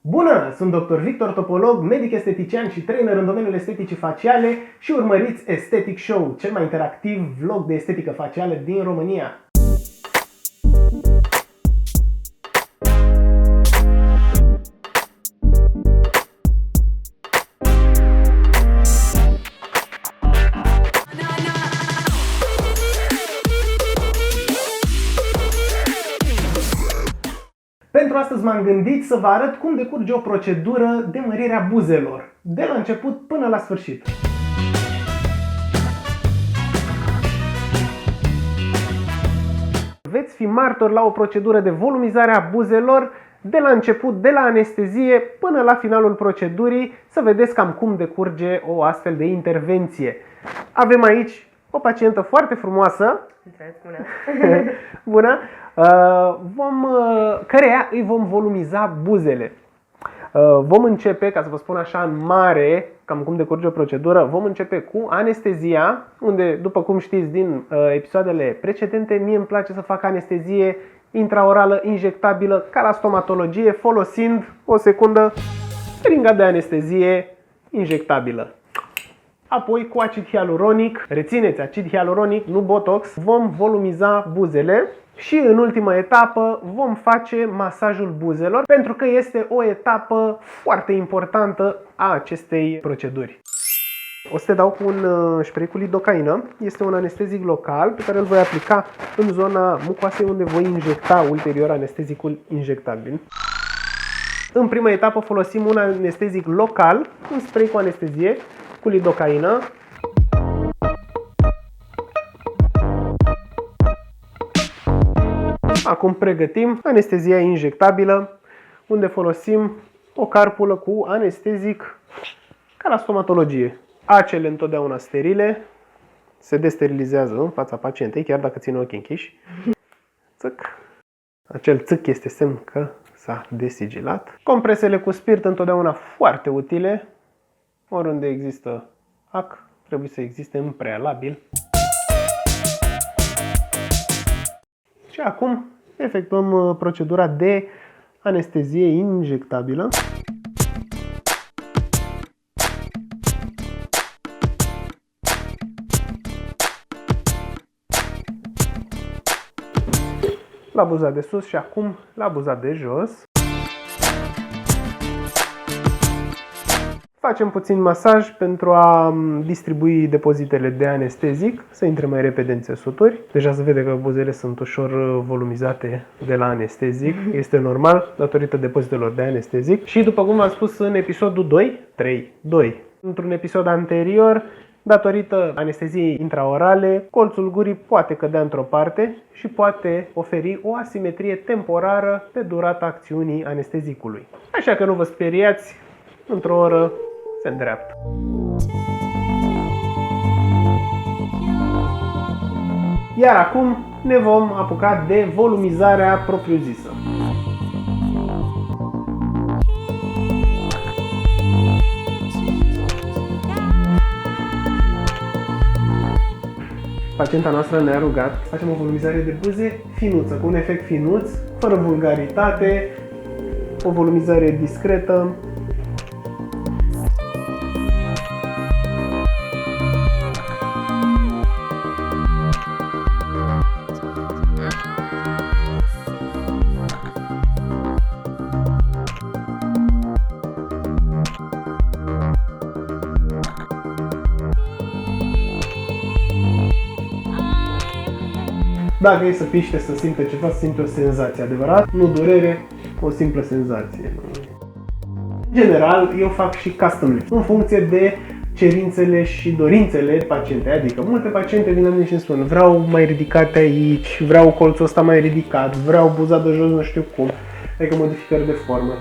Bună! Sunt dr. Victor Topolog, medic estetician și trainer în domeniul esteticii faciale și urmăriți Aesthetic Show, cel mai interactiv vlog de estetică facială din România. Pentru astăzi m-am gândit să vă arăt cum decurge o procedură de mărire a buzelor, de la început până la sfârșit. Veți fi martori la o procedură de volumizare a buzelor, de la început, de la anestezie până la finalul procedurii, să vedeți cam cum decurge o astfel de intervenție. Avem aici o pacientă foarte frumoasă. Bună! Căreia îi vom volumiza buzele. Vom începe, ca să vă spun așa în mare, cam cum decurge o procedură, vom începe cu anestezia, unde, după cum știți din episoadele precedente, mie îmi place să fac anestezie intraorală injectabilă ca la stomatologie, folosind o secundă stringa de anestezie injectabilă. Apoi cu acid hialuronic, rețineți, acid hialuronic, nu botox, vom volumiza buzele și în ultima etapă vom face masajul buzelor, pentru că este o etapă foarte importantă a acestei proceduri. O să te dau cu un spray cu lidocaină. Este un anestezic local pe care îl voi aplica în zona mucoasei unde voi injecta ulterior anestezicul injectabil. În prima etapă folosim un anestezic local, un spray cu anestezie cu lidocaină. Acum pregătim anestezia injectabilă, unde folosim o carpulă cu anestezic ca la stomatologie. Acele întotdeauna sterile, se desterilizează în fața pacientei, chiar dacă ține ochii închiși. Țâc. Acel țâc este semn că s-a desigilat. Compresele cu spirit întotdeauna foarte utile. Oriunde există AC, trebuie să existe în prealabil. Și acum efectuăm procedura de anestezie injectabilă. La buza de sus și acum la buza de jos. Facem puțin masaj pentru a distribui depozitele de anestezic, să intre mai repede în țesuturi. Deja se vede că buzele sunt ușor volumizate de la anestezic. Este normal, datorită depozitelor de anestezic. Și după cum v-am spus în episodul 2, într-un episod anterior, datorită anesteziei intraorale, colțul gurii poate cădea într-o parte și poate oferi o asimetrie temporară pe durata acțiunii anestezicului. Așa că nu vă speriați, într-o oră se îndreaptă. Iar acum ne vom apuca de volumizarea propriu-zisă. Pacienta noastră ne-a rugat să facem o volumizare de buze finuță, cu un efect finuț, fără vulgaritate, o volumizare discretă. Dacă e să piște, să simte ceva, să simte o senzație adevărat, nu durere, o simplă senzație. În general, eu fac și custom lift, în funcție de cerințele și dorințele pacientei. Adică multe paciente vin la mine și îmi spun: vreau mai ridicate aici, vreau colțul ăsta mai ridicat, vreau buza de jos nu știu cum, adică modificări de formă.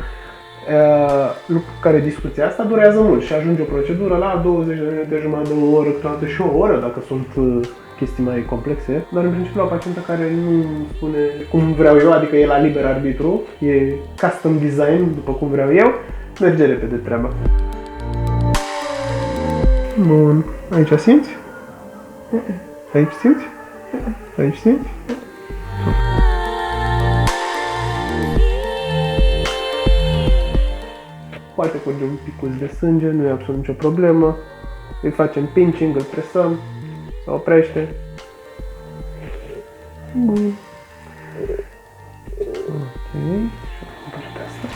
Lucru care discuția asta durează mult și ajunge o procedură la 20 de minute, jumătate de o oră, câteodată și o oră dacă sunt chestii mai complexe, dar în principiu la o pacientă care nu spune cum vreau eu, adică e la liber arbitru, e custom design după cum vreau eu, merge repede treaba. Bun, aici simți? Aici simți? Aici simți? poate curge un picuț de sânge, nu e absolut nicio problemă. Îi facem pinching, îl presăm, se oprește. Bun. Ok, și partea asta.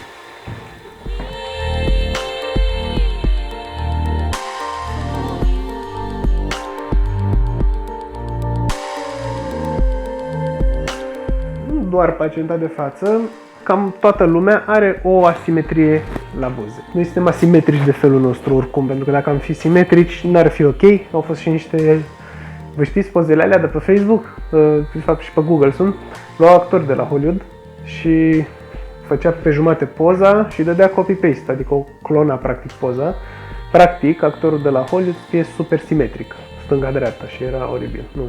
Nu doar pacienta de față, cam toată lumea are o asimetrie la buze. Noi suntem asimetrici de felul nostru oricum, pentru că dacă am fi simetrici, n-ar fi ok. Au fost și niște, vă știți, pozele alea de pe Facebook, de fapt și pe Google sunt, luau actori de la Hollywood și făcea pe jumate poza și dădea copy-paste, adică o clona practic poza. Practic, actorul de la Hollywood e super simetric, stânga-dreapta și era oribil. Nu.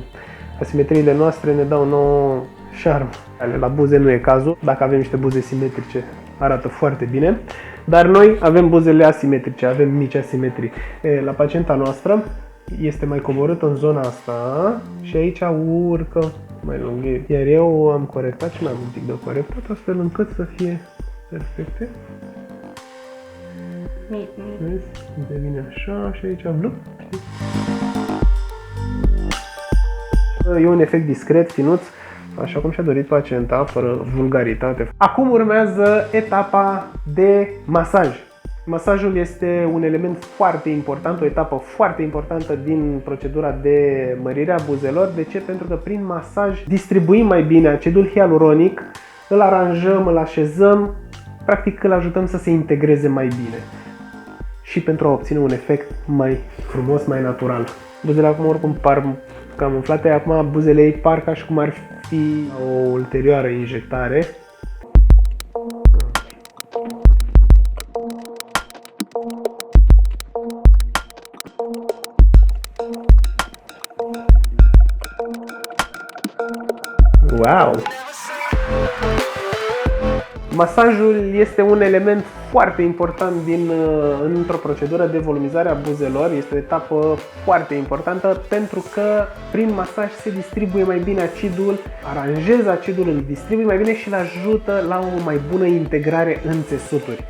Asimetriile noastre ne dau nouă șarm. La buze nu e cazul, dacă avem niște buze simetrice arată foarte bine, dar noi avem buzele asimetrice, avem mici asimetrii. La pacienta noastră este mai coborâtă în zona asta și aici urcă mai lung. Iar eu am corectat și mai am un pic de corectat astfel încât să fie perfecte. Vezi? Devine așa și aici blup. E un efect discret, finuț, așa cum și-a dorit pacienta, fără vulgaritate. Acum urmează etapa de masaj. Masajul este un element foarte important, o etapă foarte importantă din procedura de mărire a buzelor. De ce? Pentru că prin masaj distribuim mai bine acidul hialuronic, îl aranjăm, îl așezăm, practic îl ajutăm să se integreze mai bine și pentru a obține un efect mai frumos, mai natural. Buzele acum oricum par cam umflate, acum buzele ei par ca și cum ar fi o ulterioară injectare. Wow! Masajul este un element foarte important într-o procedură de volumizare a buzelor. Este o etapă foarte importantă pentru că prin masaj se distribuie mai bine acidul, aranjează acidul, îl distribuie mai bine și îl ajută la o mai bună integrare în țesuturi.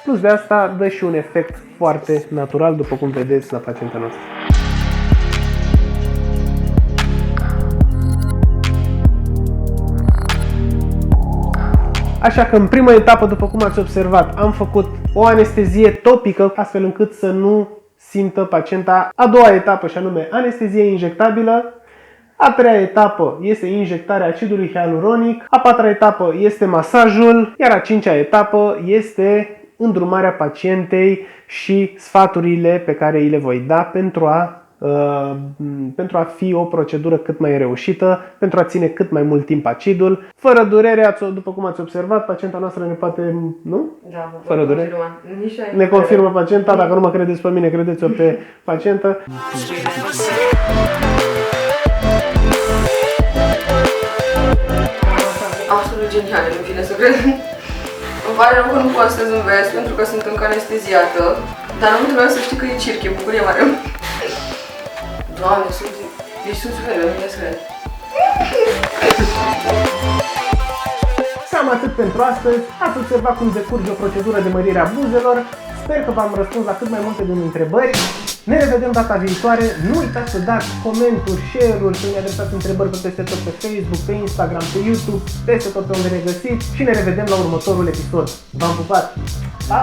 Plus de asta dă și un efect foarte natural, după cum vedeți la pacienta noastră. Așa că în prima etapă, după cum ați observat, am făcut o anestezie topică, astfel încât să nu simtă pacienta. A doua etapă, și anume anestezie injectabilă. A treia etapă este injectarea acidului hialuronic. A patra etapă este masajul. Iar a cincea etapă este îndrumarea pacientei și sfaturile pe care îi le voi da pentru a fi o procedură cât mai reușită, pentru a ține cât mai mult timp acidul, fără durere, după cum ați observat, pacienta noastră ne poate, nu? Da, fără durere. Ne confirmă pacienta, dacă nu mă credeți pe mine, credeți-o pe pacientă. Absolut genial, nu vine să cred. Îmi pare rău că nu pot să zâmbesc pentru că sunt încă anesteziată, dar nu trebuia să știi că e circ, e bucurie mare. Doamne, sunt super, nu vine să cred. Cam atât pentru astăzi. Ați observat cum decurge o procedură de mărire a buzelor. Sper că v-am răspuns la cât mai multe din întrebări. Ne revedem data viitoare. Nu uitați să dați comenturi, share-uri, să ne adresați întrebări pe peste tot pe Facebook, pe Instagram, pe YouTube, peste tot pe unde ne găsiți și ne revedem la următorul episod. V-am pupat! Pa!